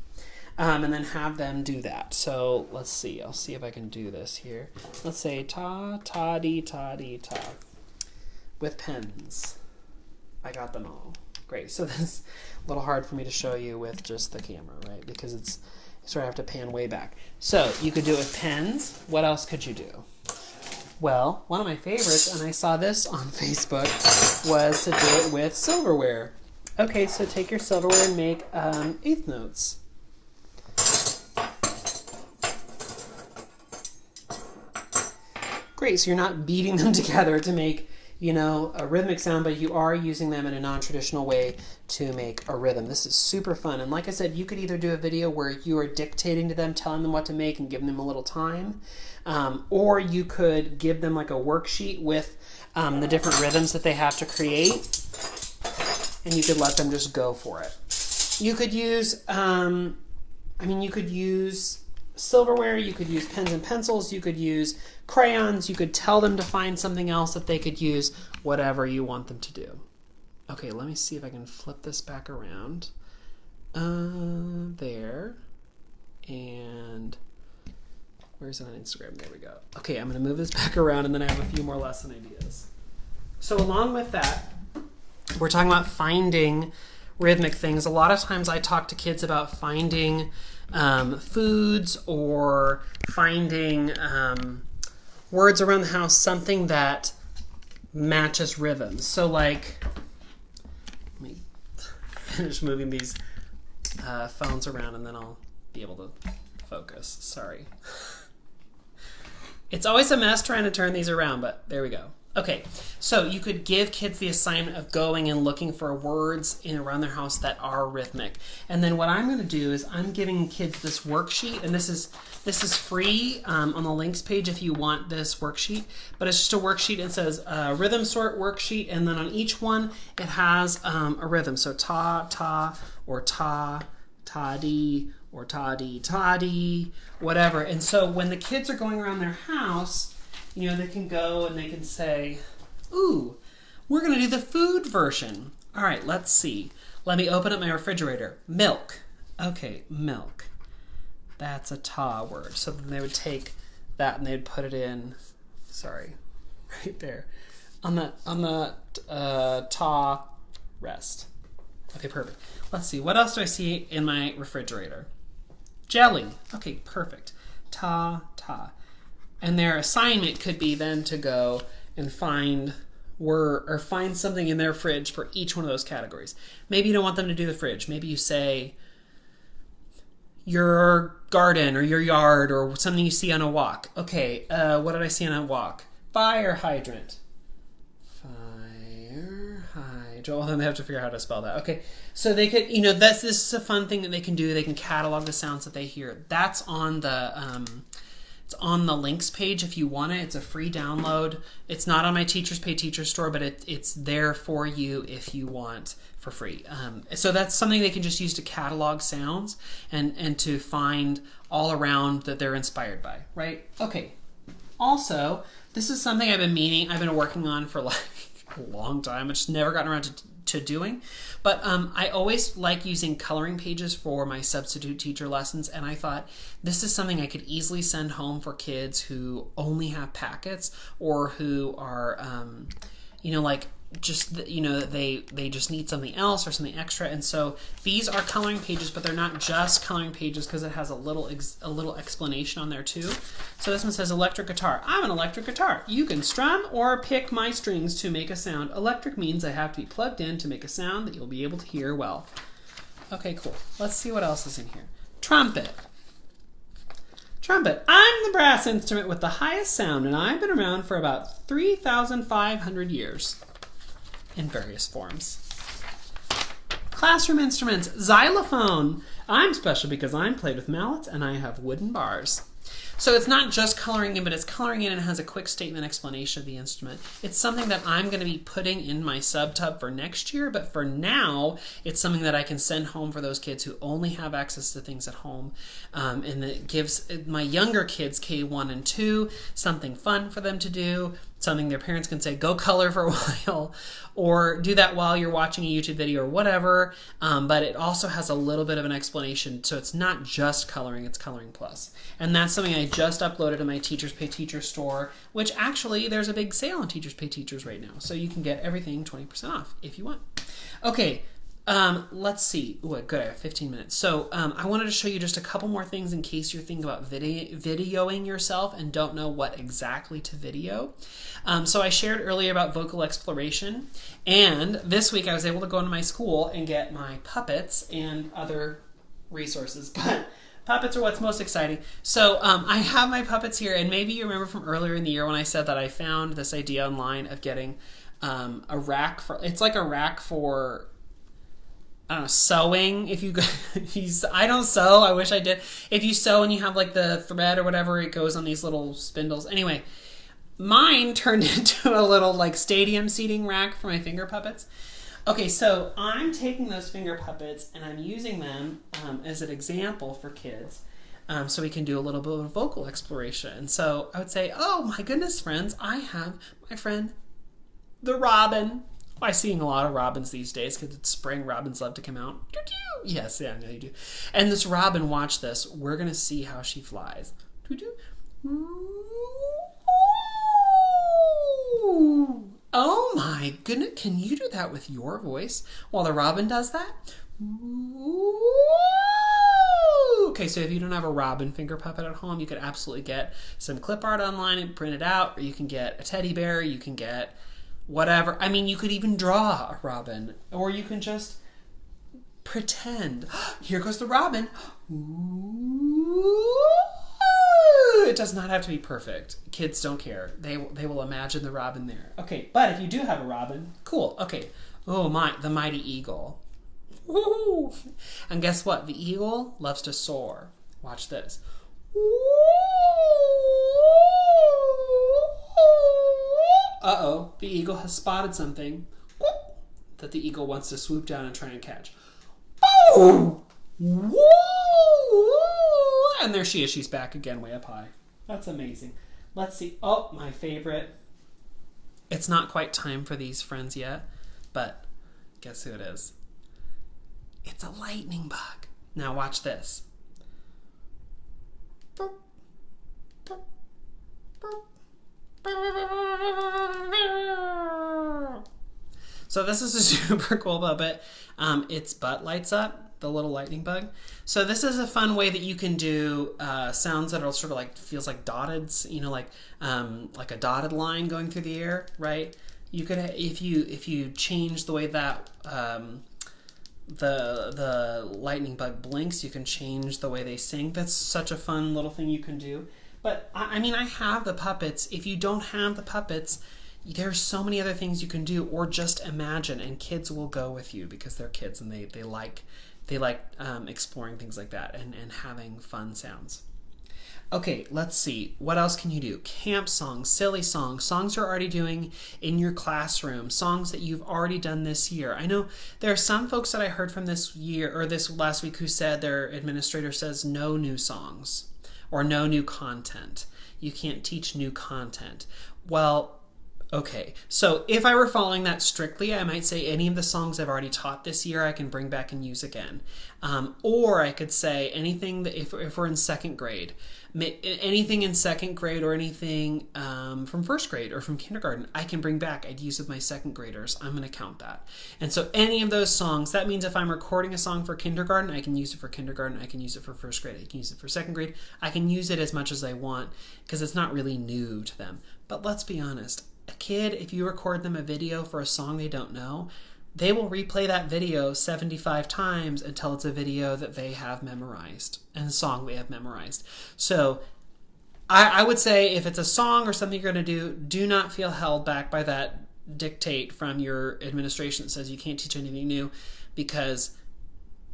and then have them do that. So let's see, I'll see if I can do this here. Let's say ta, ta, dee, ta, with pens. I got them all. Great, so this is a little hard for me to show you with just the camera, right? Because it's sort of have to pan way back. So you could do it with pens. What else could you do? Well, one of my favorites, and I saw this on Facebook, was to do it with silverware. Okay, so take your silverware and make eighth notes. Great, so you're not beating them together to make a rhythmic sound, but you are using them in a non-traditional way to make a rhythm. This is super fun. And like I said, you could either do a video where you are dictating to them, telling them what to make and giving them a little time, or you could give them like a worksheet with the different rhythms that they have to create, and you could let them just go for it. You could use, you could use silverware, you could use pens and pencils, you could use crayons, you could tell them to find something else that they could use, whatever you want them to do. Okay, let me see if I can flip this back around. There. And where's it on Instagram? There we go. Okay, I'm going to move this back around and then I have a few more lesson ideas. So along with that, we're talking about finding rhythmic things. A lot of times I talk to kids about finding foods or finding words around the house, something that matches rhythms. So like, let me finish moving these phones around and then I'll be able to focus. Sorry. It's always a mess trying to turn these around, but there we go. Okay, so you could give kids the assignment of going and looking for words around their house that are rhythmic. And then what I'm going to do is I'm giving kids this worksheet, and this is free on the links page if you want this worksheet. But it's just a worksheet. It says rhythm sort worksheet, and then on each one it has a rhythm. So ta, ta, or ta, ta-dee, or ta-dee, ta-dee, whatever. And so when the kids are going around their house, they can go and they can say, ooh, we're going to do the food version. All right, let's see. Let me open up my refrigerator. Milk. Okay, milk. That's a ta word. So then they would take that and they'd put it in, right there, on the ta rest. Okay, perfect. Let's see. What else do I see in my refrigerator? Jelly. Okay, perfect. Ta, ta. And their assignment could be then to go and find or find something in their fridge for each one of those categories. Maybe you don't want them to do the fridge. Maybe you say your garden or your yard or something you see on a walk. Okay, what did I see on a walk? Fire hydrant. Fire hydrant. Well, then they have to figure out how to spell that. Okay, so they could, this is a fun thing that they can do. They can catalog the sounds that they hear. That's on the it's on the links page if you want it. It's a free download. It's not on my Teachers Pay Teachers store, but it's there for you if you want for free. So that's something they can just use to catalog sounds and to find all around that they're inspired by, right? Okay. Also, this is something I've been working on for like a long time. I just never gotten around to doing. But I always like using coloring pages for my substitute teacher lessons, and I thought this is something I could easily send home for kids who only have packets or who are, they just need something else or something extra. And so these are coloring pages, but they're not just coloring pages because it has a little explanation on there too. So this one says electric guitar. I'm an electric guitar. You can strum or pick my strings to make a sound. Electric means I have to be plugged in to make a sound that you'll be able to hear well. Okay, cool. Let's see what else is in here. Trumpet. Trumpet. I'm the brass instrument with the highest sound, and I've been around for about 3,500 years. In various forms. Classroom instruments. Xylophone. I'm special because I'm played with mallets and I have wooden bars. So it's not just coloring in, but it's coloring in and has a quick statement explanation of the instrument. It's something that I'm going to be putting in my subtub for next year, but for now, it's something that I can send home for those kids who only have access to things at home. And it gives my younger kids, K1 and 2, something fun for them to do, something their parents can say, go color for a while, or do that while you're watching a YouTube video or whatever. But it also has a little bit of an explanation, so it's not just coloring, it's Coloring Plus. And that's something I just uploaded to my Teachers Pay Teachers store, which actually there's a big sale on Teachers Pay Teachers right now. So you can get everything 20% off if you want. Okay, let's see. Ooh, good, I have 15 minutes. So I wanted to show you just a couple more things in case you're thinking about videoing yourself and don't know what exactly to video. So I shared earlier about vocal exploration, and this week I was able to go into my school and get my puppets and other resources, but puppets are what's most exciting. So I have my puppets here, and maybe you remember from earlier in the year when I said that I found this idea online of getting a rack for, it's like a rack for, I don't know, sewing. I don't sew, I wish I did. If you sew and you have like the thread or whatever, it goes on these little spindles. Anyway, mine turned into a little like stadium seating rack for my finger puppets. Okay, so I'm taking those finger puppets and I'm using them as an example for kids so we can do a little bit of vocal exploration. And so I would say, oh my goodness, friends, I have my friend, the robin. I'm seeing a lot of robins these days because it's spring. Robins love to come out. Yes, yeah, I know you do. And this robin, watch this. We're going to see how she flies. Oh my goodness, can you do that with your voice while the robin does that? Okay, so if you don't have a robin finger puppet at home, you could absolutely get some clip art online and print it out, or you can get a teddy bear, you can get whatever. I mean, you could even draw a robin, or you can just pretend. Here goes the robin. It does not have to be perfect. Kids don't care. They will imagine the robin there. Okay, but if you do have a robin, cool. Okay. Oh my, the mighty eagle. Woo! And guess what? The eagle loves to soar. Watch this. Uh-oh, the eagle has spotted something that the eagle wants to swoop down and try and catch. And there she is. She's back again way up high. That's amazing. Let's see. Oh, my favorite. It's not quite time for these friends yet, but guess who it is? It's a lightning bug. Now watch this. So this is a super cool puppet. Its butt lights up, the little lightning bug. So this is a fun way that you can do sounds that are sort of like, feels like dotted, you know, like a dotted line going through the air, right? You could, if you change the way that the lightning bug blinks, you can change the way they sing. That's such a fun little thing you can do. But I mean, I have the puppets. If you don't have the puppets, there's so many other things you can do, or just imagine, and kids will go with you because they're kids and they like exploring things like that and having fun sounds. Okay, let's see. What else can you do? Camp songs, silly songs, songs you're already doing in your classroom, songs that you've already done this year. I know there are some folks that I heard from this year or this last week who said their administrator says no new songs or no new content. You can't teach new content. Well, okay, so if I were following that strictly, I might say any of the songs I've already taught this year I can bring back and use again. Or I could say anything that if we're in second grade, anything in second grade or anything from first grade or from kindergarten, I can bring back. I'd use with my second graders. I'm going to count that. And so any of those songs, that means if I'm recording a song for kindergarten, I can use it for kindergarten. I can use it for first grade. I can use it for second grade. I can use it as much as I want because it's not really new to them. But let's be honest. A kid, if you record them a video for a song they don't know, they will replay that video 75 times until it's a video that they have memorized and a song they have memorized. So I would say if it's a song or something you're going to do not feel held back by that dictate from your administration that says you can't teach anything new, because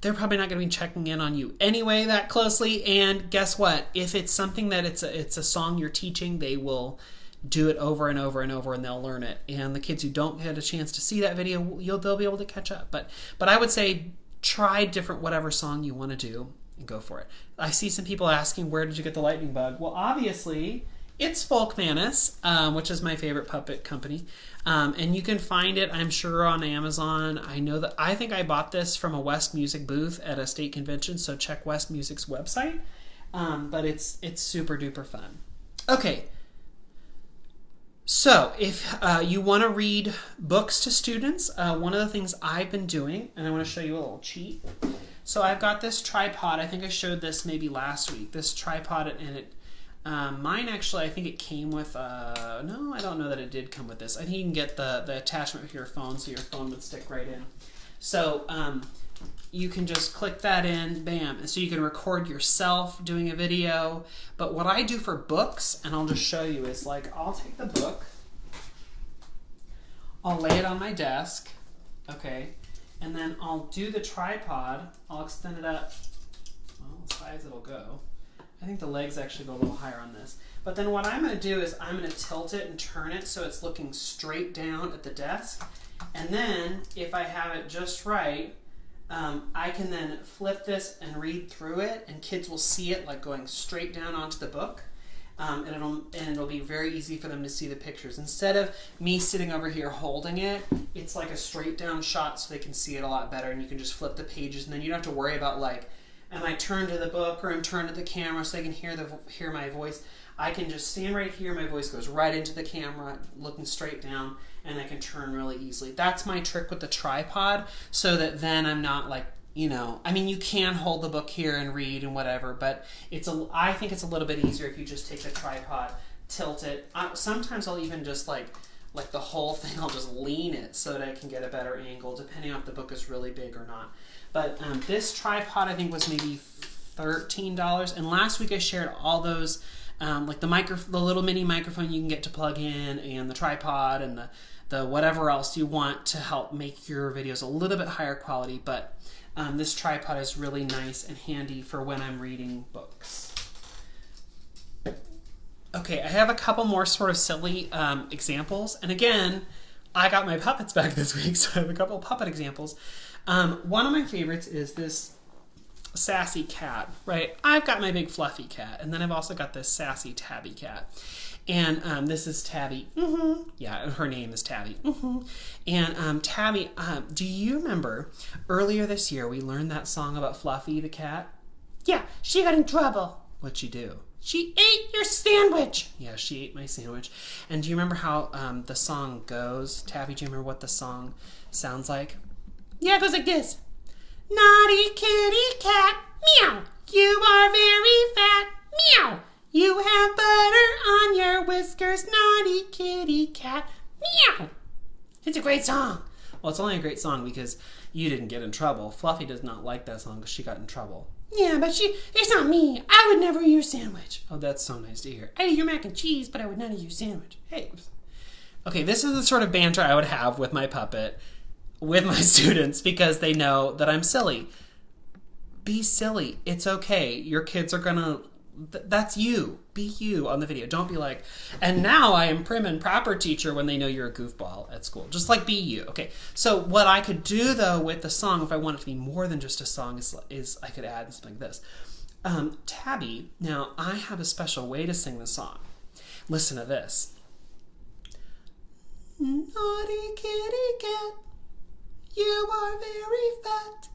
they're probably not going to be checking in on you anyway that closely. And guess what? If it's something that it's a song you're teaching, they will do it over and over and over, and they'll learn it. And the kids who don't get a chance to see that video, they'll be able to catch up. But I would say try different whatever song you want to do and go for it. I see some people asking, where did you get the lightning bug? Well, obviously, it's Folkmanis, which is my favorite puppet company. And you can find it, I'm sure, on Amazon. I think I bought this from a West Music booth at a state convention, so check West Music's website. But it's super duper fun. Okay. So if you want to read books to students, one of the things I've been doing, and I want to show you a little cheat. So I've got this tripod. I think I showed this maybe last week. This tripod, and it, mine actually, I think it came with, no, I don't know that it did come with this. I think you can get the attachment for your phone, so your phone would stick right in. So you can just click that in, bam. And so you can record yourself doing a video. But what I do for books, and I'll just show you, is like I'll take the book, I'll lay it on my desk, okay, and then I'll do the tripod, I'll extend it up, well, as high as it'll go. I think the legs actually go a little higher on this. But then what I'm going to do is I'm going to tilt it and turn it so it's looking straight down at the desk. And then if I have it just right, I can then flip this and read through it, and kids will see it like going straight down onto the book, and it'll be very easy for them to see the pictures. Instead of me sitting over here holding it, it's like a straight down shot, so they can see it a lot better, and you can just flip the pages, and then you don't have to worry about like, am I turned to the book or I'm turned to the camera so they can hear my voice. I can just stand right here, my voice goes right into the camera, looking straight down, and I can turn really easily. That's my trick with the tripod, so that then I'm not like, I mean, you can hold the book here and read and whatever, but I think it's a little bit easier if you just take the tripod, tilt it. Sometimes I'll even just like the whole thing, I'll just lean it so that I can get a better angle, depending on if the book is really big or not. But this tripod, I think, was maybe $13. And last week I shared all those, like the little mini microphone you can get to plug in, and the tripod, and the whatever else you want to help make your videos a little bit higher quality. But this tripod is really nice and handy for when I'm reading books. Okay, I have a couple more sort of silly examples. And again, I got my puppets back this week, so I have a couple puppet examples. One of my favorites is this sassy cat, right? I've got my big fluffy cat, and then I've also got this sassy tabby cat. And this is Tabby. Yeah, her name is Tabby. And Tabby, do you remember earlier this year we learned that song about Fluffy the cat? Yeah, she got in trouble. What'd she do? She ate your sandwich. Yeah, she ate my sandwich. And do you remember how the song goes? Tabby, do you remember what the song sounds like? Yeah, it goes like this. Naughty kitty cat, meow. You are very fat, meow. You have butter on your whiskers, naughty kitty cat, meow. It's a great song. Well, it's only a great song because you didn't get in trouble. Fluffy does not like that song because she got in trouble. Yeah, but it's not me. I would never eat your sandwich. Oh, that's so nice to hear. I'd eat your mac and cheese, but I would not eat your sandwich. Hey. Okay, this is the sort of banter I would have with my puppet, with my students, because they know that I'm silly. Be silly. It's okay. Your kids are gonna... That's you. Be you on the video. Don't be like, and now I am prim and proper teacher, when they know you're a goofball at school. Just like be you. Okay. So what I could do though with the song, if I want it to be more than just a song, is I could add something like this. Tabby, now I have a special way to sing the song. Listen to this. Naughty kitty cat, you are very fat.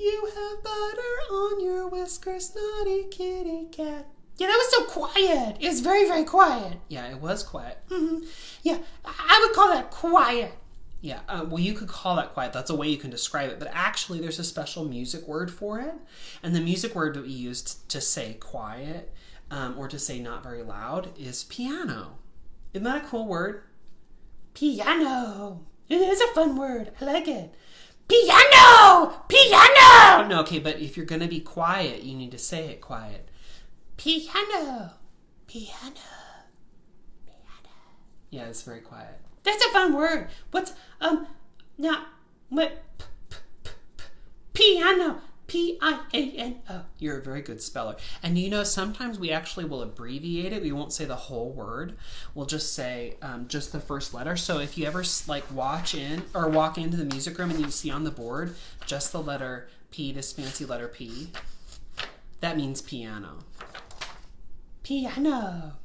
You have butter on your whiskers, naughty kitty cat. Yeah, that was so quiet. It was very, very quiet. Yeah, it was quiet. Mm-hmm. Yeah, I would call that quiet. Yeah, well, you could call that quiet. That's a way you can describe it. But actually, there's a special music word for it. And the music word that we use to say quiet or to say not very loud is piano. Isn't that a cool word? Piano. It is a fun word. I like it. Piano! Piano! No, okay, but if you're going to be quiet, you need to say it quiet. Piano. Piano. Piano. Yeah, it's very quiet. That's a fun word. What's, now, what, piano. Piano. You're a very good speller. And you know, sometimes we actually will abbreviate it. We won't say the whole word. We'll just say just the first letter. So if you ever like walk into the music room and you see on the board just the letter P, this fancy letter P, that means piano. Piano.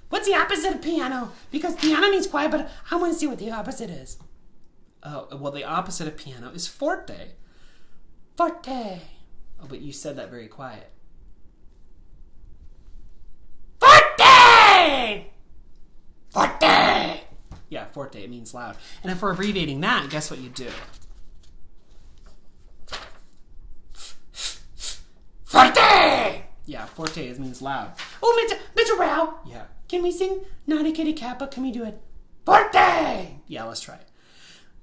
What's the opposite of piano? Because piano means quiet, but I want to see what the opposite is. Oh, well, the opposite of piano is forte. Forte. Oh, but you said that very quiet. Forte! Forte! Yeah, forte, it means loud. And if we're abbreviating that, guess what you do? Forte! Yeah, forte means loud. Oh, Mr. Rao! Yeah. Can we sing Naughty Kitty Cat, but can we do it forte? Yeah, let's try it.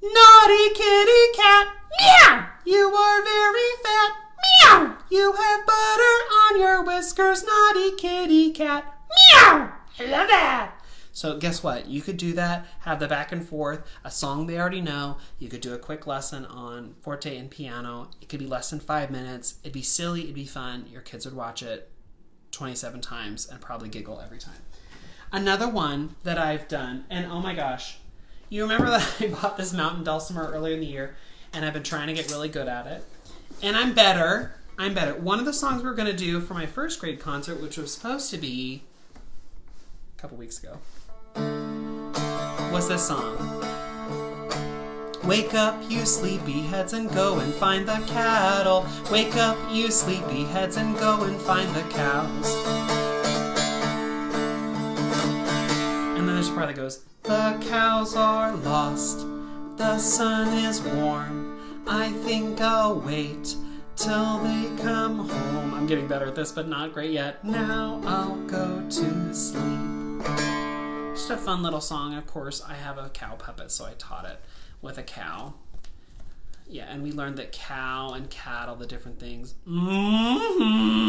Naughty kitty cat, meow! You are very fat, meow! You have butter on your whiskers, naughty kitty cat, meow! I love that! So guess what? You could do that, have the back and forth, a song they already know. You could do a quick lesson on forte and piano. It could be less than 5 minutes. It'd be silly, it'd be fun. Your kids would watch it 27 times and probably giggle every time. Another one that I've done, and oh my gosh, you remember that I bought this mountain dulcimer earlier in the year, and I've been trying to get really good at it. And I'm better. One of the songs we were going to do for my first grade concert, which was supposed to be a couple weeks ago, was this song. Wake up, you sleepyheads, and go and find the cattle. Wake up, you sleepyheads, and go and find the cows. And then there's a part that goes, the cows are lost, the sun is warm, I think I'll wait till they come home. I'm getting better at this, but not great yet. Now I'll go to sleep. Just a fun little song. Of course, I have a cow puppet, so I taught it with a cow. Yeah, and we learned that cow and cattle, the different things. Mm-hmm.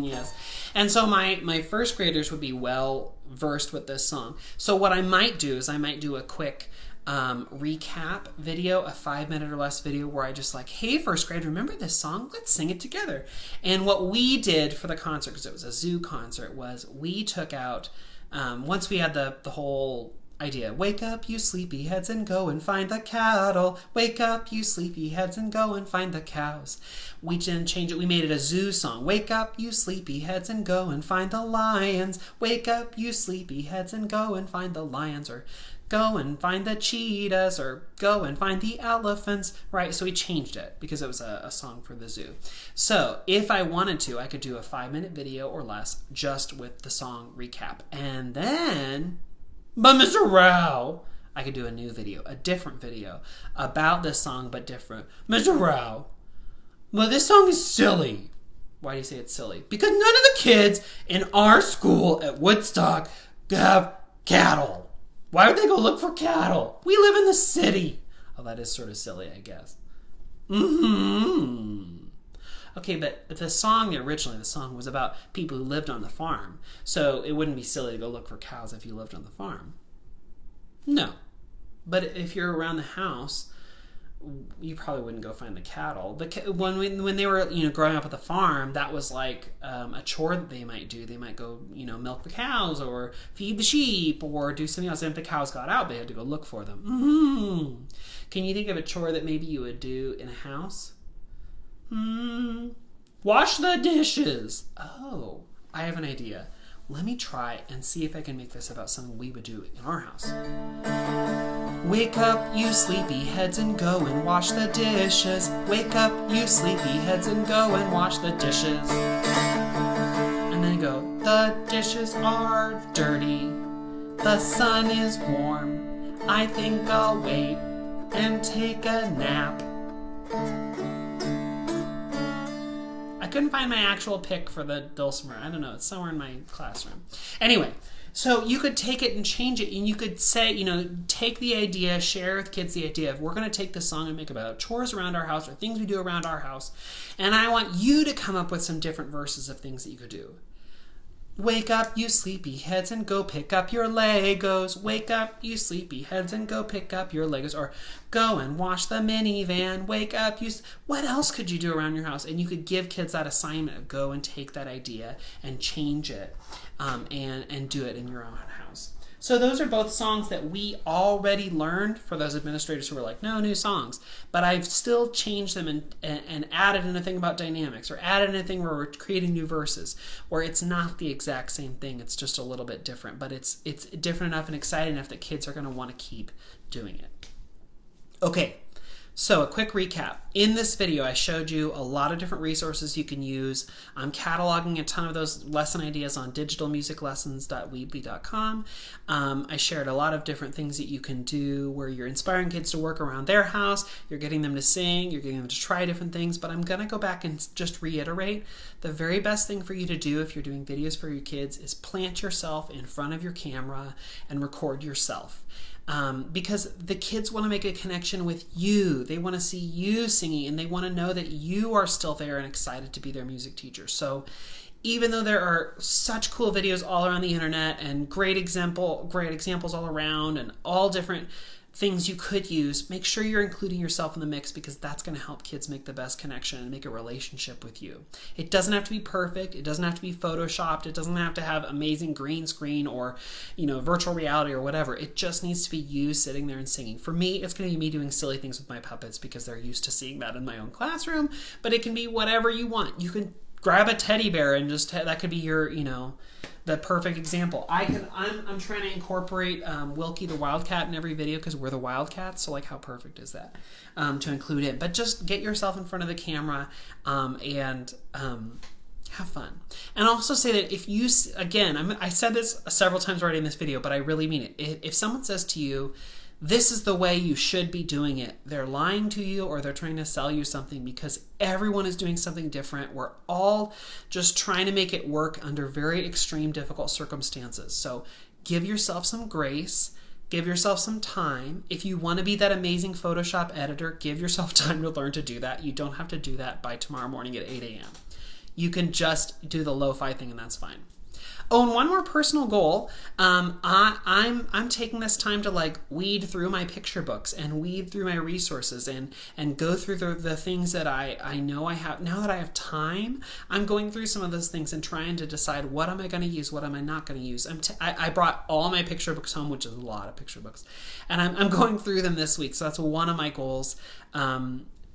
Yes. And so my first graders would be well versed with this song. So what I might do is I might do a quick recap video, a 5-minute or less video where I just like, hey, first grade, remember this song? Let's sing it together. And what we did for the concert, because it was a zoo concert, was we took out, once we had the whole idea, wake up, you sleepyheads, and go and find the cattle. Wake up, you sleepyheads, and go and find the cows. We didn't change it. We made it a zoo song. Wake up, you sleepyheads, and go and find the lions. Wake up, you sleepyheads, and go and find the lions. Or go and find the cheetahs. Or go and find the elephants. Right? So we changed it because it was a song for the zoo. So if I wanted to, I could do a 5-minute video or less just with the song recap. And then... But Mr. Rao, I could do a new video, a different video about this song, but different. Mr. Rao, well, this song is silly. Why do you say it's silly? Because none of the kids in our school at Woodstock have cattle. Why would they go look for cattle? We live in the city. Oh, that is sort of silly, I guess. Okay, but the song was about people who lived on the farm. So it wouldn't be silly to go look for cows if you lived on the farm. No. But if you're around the house, you probably wouldn't go find the cattle. But when they were growing up at the farm, that was like a chore that they might do. They might go milk the cows or feed the sheep or do something else. And if the cows got out, they had to go look for them. Can you think of a chore that maybe you would do in a house? Wash the dishes. Oh, I have an idea. Let me try and see if I can make this about something we would do in our house. Wake up, you sleepy heads, and go and wash the dishes. Wake up, you sleepy heads, and go and wash the dishes. And then go, the dishes are dirty. The sun is warm. I think I'll wait and take a nap. I couldn't find my actual pick for the dulcimer. I don't know. It's somewhere in my classroom. Anyway, so you could take it and change it, and you could say, take the idea, share with kids the idea of we're going to take this song and make about chores around our house or things we do around our house, and I want you to come up with some different verses of things that you could do. Wake up, you sleepy heads, and go pick up your Legos. Wake up, you sleepy heads, and go pick up your Legos. Or go and wash the minivan. Wake up, you... What else could you do around your house? And you could give kids that assignment of go and take that idea and change it and do it in your own house. So those are both songs that we already learned for those administrators who were like, no new songs. But I've still changed them and added in a thing about dynamics or added in a thing where we're creating new verses where it's not the exact same thing. It's just a little bit different. But it's different enough and exciting enough that kids are going to want to keep doing it. Okay. So a quick recap. In this video, I showed you a lot of different resources you can use. I'm cataloging a ton of those lesson ideas on digitalmusiclessons.weebly.com. I shared a lot of different things that you can do where you're inspiring kids to work around their house, you're getting them to sing, you're getting them to try different things, but I'm going to go back and just reiterate the very best thing for you to do if you're doing videos for your kids is plant yourself in front of your camera and record yourself. Because the kids want to make a connection with you. They want to see you singing and they want to know that you are still there and excited to be their music teacher. So even though there are such cool videos all around the internet and great examples all around and all different things you could use, make sure you're including yourself in the mix because that's going to help kids make the best connection and make a relationship with you. It doesn't have to be perfect. It doesn't have to be photoshopped. It doesn't have to have amazing green screen or, virtual reality or whatever. It just needs to be you sitting there and singing. For me, it's going to be me doing silly things with my puppets because they're used to seeing that in my own classroom, but it can be whatever you want. You can grab a teddy bear and just, that could be your, the perfect example. I'm trying to incorporate Wilkie the Wildcat in every video because we're the Wildcats, so how perfect is that to include it? But just get yourself in front of the camera and have fun. And also say that if you, again, I said this several times already in this video, but I really mean it. If someone says to you, this is the way you should be doing it, they're lying to you or they're trying to sell you something because everyone is doing something different. We're all just trying to make it work under very extreme, difficult circumstances. So give yourself some grace. Give yourself some time. If you want to be that amazing Photoshop editor, give yourself time to learn to do that. You don't have to do that by tomorrow morning at 8 a.m. You can just do the lo-fi thing and that's fine. Oh, and one more personal goal. I'm taking this time to weed through my picture books and weed through my resources and go through the things that I know I have. Now that I have time, I'm going through some of those things and trying to decide what am I going to use, what am I not going to use. I brought all my picture books home, which is a lot of picture books, and I'm going through them this week. So that's one of my goals.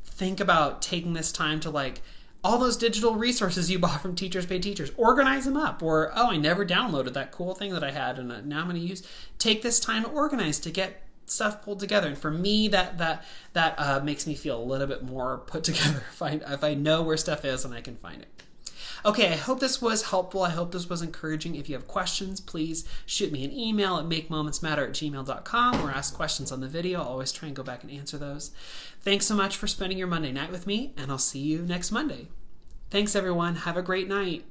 Think about taking this time to all those digital resources you bought from Teachers Pay Teachers, organize them up. Or, I never downloaded that cool thing that I had and now I'm going to use. Take this time to organize, to get stuff pulled together. And for me, that makes me feel a little bit more put together if I know where stuff is and I can find it. Okay, I hope this was helpful. I hope this was encouraging. If you have questions, please shoot me an email at makemomentsmatter@gmail.com or ask questions on the video. I'll always try and go back and answer those. Thanks so much for spending your Monday night with me, and I'll see you next Monday. Thanks, everyone. Have a great night.